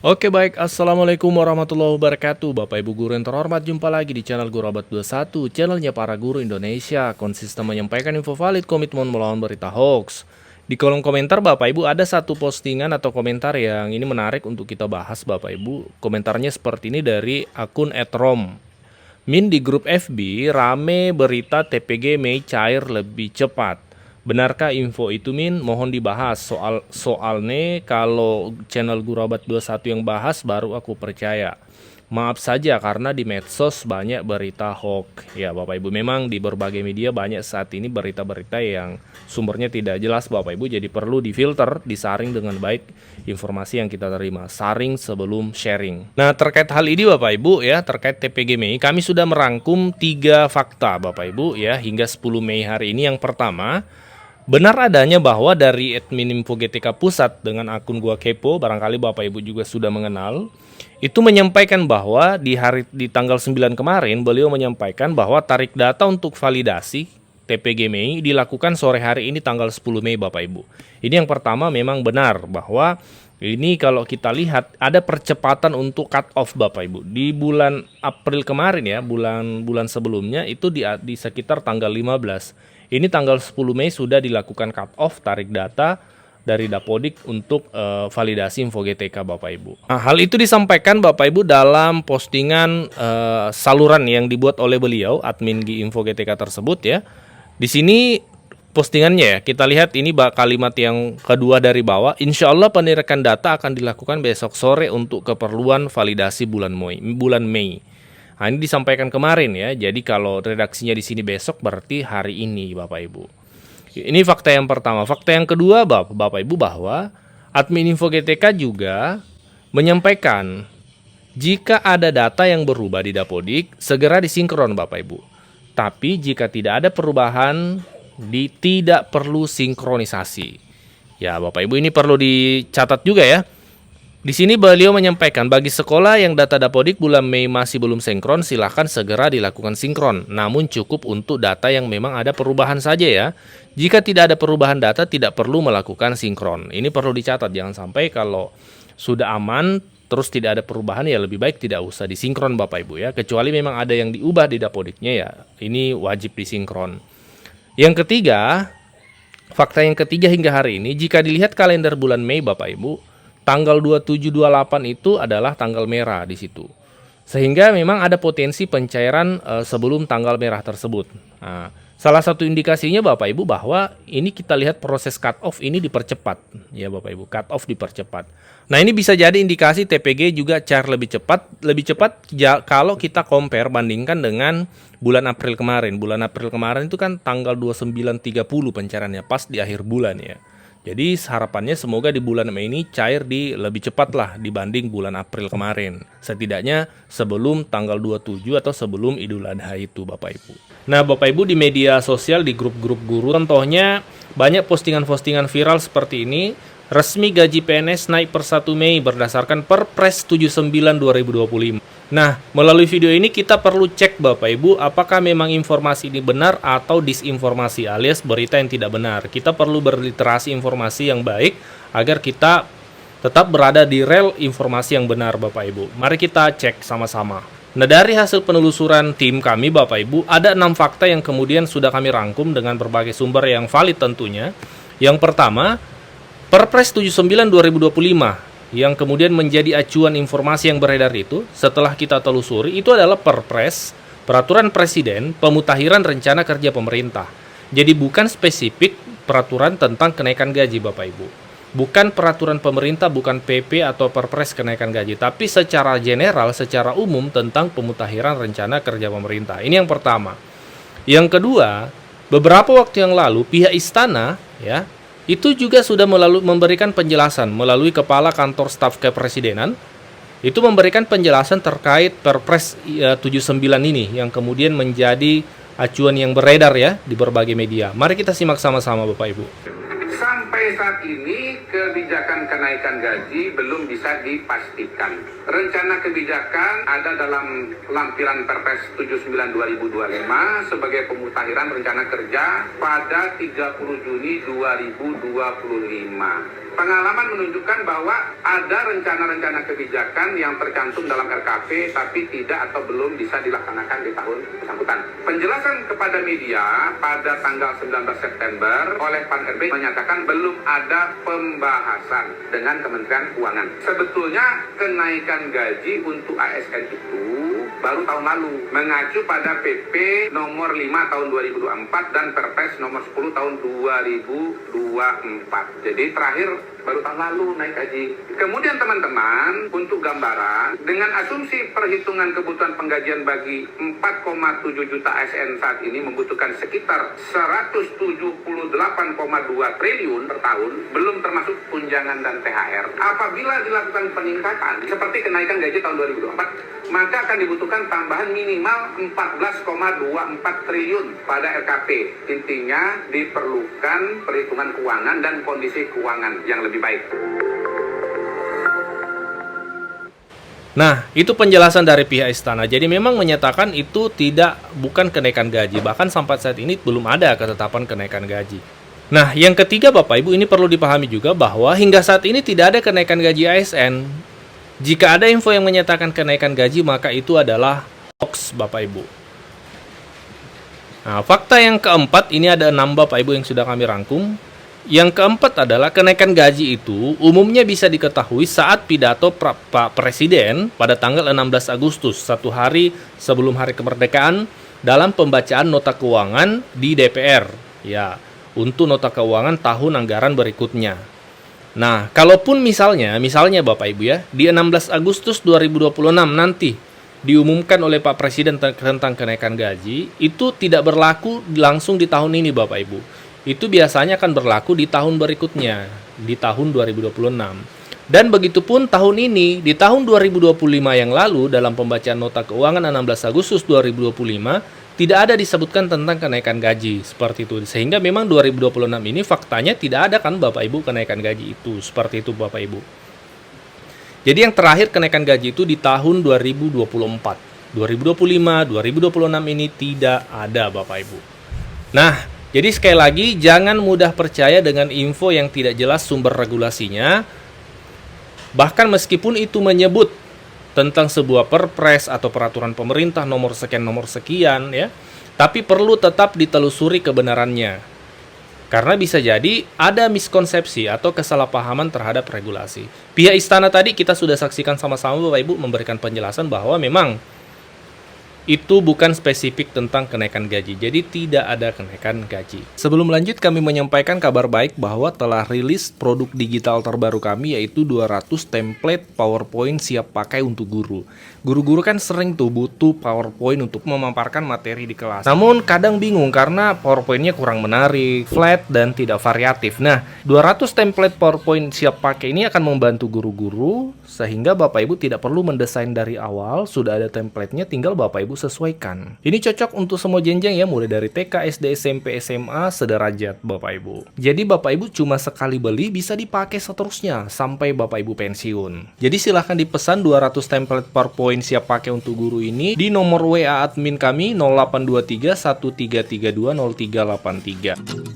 Oke baik, Assalamualaikum warahmatullahi wabarakatuh. Bapak Ibu guru yang terhormat, jumpa lagi di channel Guru Abad 21, channelnya para guru Indonesia, konsisten menyampaikan info valid, komitmen melawan berita hoax. Di kolom komentar Bapak Ibu ada satu postingan atau komentar yang ini menarik untuk kita bahas Bapak Ibu. Komentarnya seperti ini dari akun @rom. Min di grup FB rame berita TPG Mei cair lebih cepat. Benarkah info itu Min? Mohon dibahas. Soalnya kalau channel Guru Abad 21 yang bahas baru aku percaya. Maaf saja karena di medsos banyak berita hoax. Ya Bapak Ibu, memang di berbagai media banyak saat ini berita-berita yang sumbernya tidak jelas Bapak Ibu. Jadi perlu difilter, disaring dengan baik informasi yang kita terima. Saring sebelum sharing. Nah terkait hal ini Bapak Ibu ya, terkait TPG Mei, kami sudah merangkum 3 fakta Bapak Ibu ya hingga 10 Mei hari ini. Yang pertama, benar adanya bahwa dari admin Info GTK Pusat dengan akun Gua Kepo, barangkali Bapak Ibu juga sudah mengenal, itu menyampaikan bahwa di tanggal 9 kemarin beliau menyampaikan bahwa tarik data untuk validasi TPG Mei dilakukan sore hari ini tanggal 10 Mei Bapak Ibu. Ini yang pertama, memang benar bahwa ini kalau kita lihat ada percepatan untuk cut off Bapak Ibu. Di bulan April kemarin ya, bulan sebelumnya itu di sekitar tanggal 15. Ini tanggal 10 Mei sudah dilakukan cut off tarik data dari Dapodik untuk validasi Info GTK Bapak Ibu. Nah, hal itu disampaikan Bapak Ibu dalam postingan saluran yang dibuat oleh beliau, admin di Info GTK tersebut ya. Di sini postingannya ya, kita lihat ini kalimat yang kedua dari bawah. Insya Allah penerikan data akan dilakukan besok sore untuk keperluan validasi bulan Mei. Nah, ini disampaikan kemarin ya. Jadi kalau redaksinya di sini besok berarti hari ini Bapak Ibu. Ini fakta yang pertama. Fakta yang kedua Bapak Ibu bahwa admin Info GTK juga menyampaikan jika ada data yang berubah di Dapodik segera disinkron Bapak Ibu. Tapi jika tidak ada perubahan tidak perlu sinkronisasi. Ya Bapak Ibu, ini perlu dicatat juga ya. Di sini beliau menyampaikan bagi sekolah yang data Dapodik bulan Mei masih belum sinkron, silahkan segera dilakukan sinkron. Namun cukup untuk data yang memang ada perubahan saja ya. Jika tidak ada perubahan data tidak perlu melakukan sinkron. Ini perlu dicatat, jangan sampai kalau sudah aman terus tidak ada perubahan ya lebih baik tidak usah disinkron Bapak Ibu ya. Kecuali memang ada yang diubah di Dapodiknya ya, ini wajib disinkron. Yang ketiga, fakta yang ketiga hingga hari ini jika dilihat kalender bulan Mei Bapak Ibu, tanggal 27-28 itu adalah tanggal merah di situ. Sehingga memang ada potensi pencairan sebelum tanggal merah tersebut. Nah, salah satu indikasinya Bapak Ibu bahwa ini kita lihat proses cut off ini dipercepat. Ya Bapak Ibu, cut off dipercepat. Nah ini bisa jadi indikasi TPG juga cair lebih cepat. Lebih cepat kalau kita compare bandingkan dengan bulan April kemarin. Bulan April kemarin itu kan tanggal 29-30 pencairannya pas di akhir bulan ya. Jadi harapannya semoga di bulan Mei ini cair lebih cepat lah dibanding bulan April kemarin. Setidaknya sebelum tanggal 27 atau sebelum Idul Adha itu Bapak Ibu. Nah Bapak Ibu, di media sosial, di grup-grup guru, contohnya banyak postingan-postingan viral seperti ini. Resmi gaji PNS naik per 1 Mei berdasarkan Perpres 79 2025. Nah, melalui video ini kita perlu cek Bapak Ibu apakah memang informasi ini benar atau disinformasi alias berita yang tidak benar. Kita perlu berliterasi informasi yang baik agar kita tetap berada di rel informasi yang benar Bapak Ibu. Mari kita cek sama-sama. Nah, dari hasil penelusuran tim kami Bapak Ibu, ada 6 fakta yang kemudian sudah kami rangkum dengan berbagai sumber yang valid tentunya. Yang pertama, Perpres 79 2025 yang kemudian menjadi acuan informasi yang beredar itu setelah kita telusuri itu adalah Perpres, Peraturan Presiden Pemutahiran Rencana Kerja Pemerintah. Jadi bukan spesifik peraturan tentang kenaikan gaji Bapak Ibu. Bukan peraturan pemerintah, bukan PP atau Perpres kenaikan gaji, tapi secara general, secara umum tentang pemutahiran rencana kerja pemerintah. Ini yang pertama. Yang kedua, beberapa waktu yang lalu pihak istana ya itu juga sudah memberikan penjelasan melalui Kepala Kantor Staf Kepresidenan. Itu memberikan penjelasan terkait Perpres 79 ini yang kemudian menjadi acuan yang beredar ya di berbagai media. Mari kita simak sama-sama Bapak Ibu. Sampai Sampai saat ini kebijakan kenaikan gaji belum bisa dipastikan. Rencana kebijakan ada dalam lampiran Perpres 79/2025 sebagai pemutahiran rencana kerja pada 30 Juni 2025. Pengalaman menunjukkan bahwa ada rencana-rencana kebijakan yang tercantum dalam RKP tapi tidak atau belum bisa dilaksanakan di tahun bersangkutan. Penjelasan kepada media pada tanggal 19 September oleh Pan RB menyatakan belum ada pembahasan dengan Kementerian Keuangan. Sebetulnya kenaikan gaji untuk ASN itu baru tahun lalu, mengacu pada PP nomor 5 tahun 2024 dan Perpres nomor 10 tahun 2024. Jadi terakhir baru tahun lalu naik gaji. Kemudian teman-teman, untuk gambaran, dengan asumsi perhitungan kebutuhan penggajian bagi 4,7 juta ASN saat ini membutuhkan sekitar 178,2 triliun per tahun, belum termasuk tunjangan dan THR. Apabila dilakukan peningkatan seperti kenaikan gaji tahun 2024, maka akan dibutuhkan tambahan minimal 14,24 triliun pada RKP. Intinya diperlukan perhitungan keuangan dan kondisi keuangan yang lebih baik. Nah, itu penjelasan dari pihak istana. Jadi memang menyatakan itu bukan kenaikan gaji. Bahkan sampai saat ini belum ada ketetapan kenaikan gaji. Nah, yang ketiga Bapak Ibu, ini perlu dipahami juga bahwa hingga saat ini tidak ada kenaikan gaji ASN. Jika ada info yang menyatakan kenaikan gaji, maka itu adalah hoax Bapak Ibu. Nah, fakta yang keempat, ini ada 6 Bapak Ibu yang sudah kami rangkum. Yang keempat adalah kenaikan gaji itu umumnya bisa diketahui saat pidato Pak Presiden pada tanggal 16 Agustus, 1 hari sebelum hari kemerdekaan, dalam pembacaan nota keuangan di DPR. Ya, untuk nota keuangan tahun anggaran berikutnya. Nah, kalaupun misalnya Bapak Ibu ya, di 16 Agustus 2026 nanti diumumkan oleh Pak Presiden tentang kenaikan gaji, itu tidak berlaku langsung di tahun ini Bapak Ibu. Itu biasanya akan berlaku di tahun berikutnya, di tahun 2026. Dan begitupun tahun ini, di tahun 2025 yang lalu, dalam pembacaan nota keuangan 16 Agustus 2025, tidak ada disebutkan tentang kenaikan gaji, seperti itu. Sehingga memang 2026 ini faktanya tidak ada kan Bapak Ibu kenaikan gaji itu, seperti itu Bapak Ibu. Jadi yang terakhir kenaikan gaji itu di tahun 2024. 2025, 2026 ini tidak ada Bapak Ibu. Nah, jadi sekali lagi jangan mudah percaya dengan info yang tidak jelas sumber regulasinya. Bahkan meskipun itu menyebut tentang sebuah perpres atau peraturan pemerintah nomor sekian ya, tapi perlu tetap ditelusuri kebenarannya. Karena bisa jadi ada miskonsepsi atau kesalahpahaman terhadap regulasi. Pihak istana tadi kita sudah saksikan sama-sama Bapak Ibu memberikan penjelasan bahwa memang itu bukan spesifik tentang kenaikan gaji, jadi tidak ada kenaikan gaji. Sebelum lanjut, kami menyampaikan kabar baik bahwa telah rilis produk digital terbaru kami, yaitu 200 template PowerPoint siap pakai untuk guru. Guru-guru kan sering tuh butuh PowerPoint untuk memaparkan materi di kelas. Namun kadang bingung karena PowerPoint-nya kurang menarik, flat, dan tidak variatif. Nah, 200 template PowerPoint siap pakai ini akan membantu guru-guru, sehingga Bapak Ibu tidak perlu mendesain dari awal, sudah ada template-nya, tinggal Bapak Ibu sesuaikan. Ini cocok untuk semua jenjang ya, mulai dari TK, SD, SMP, SMA, sederajat Bapak Ibu. Jadi Bapak Ibu cuma sekali beli bisa dipakai seterusnya sampai Bapak Ibu pensiun. Jadi silahkan dipesan 200 template PowerPoint siap pakai untuk guru ini di nomor WA admin kami 0823 1332 0383.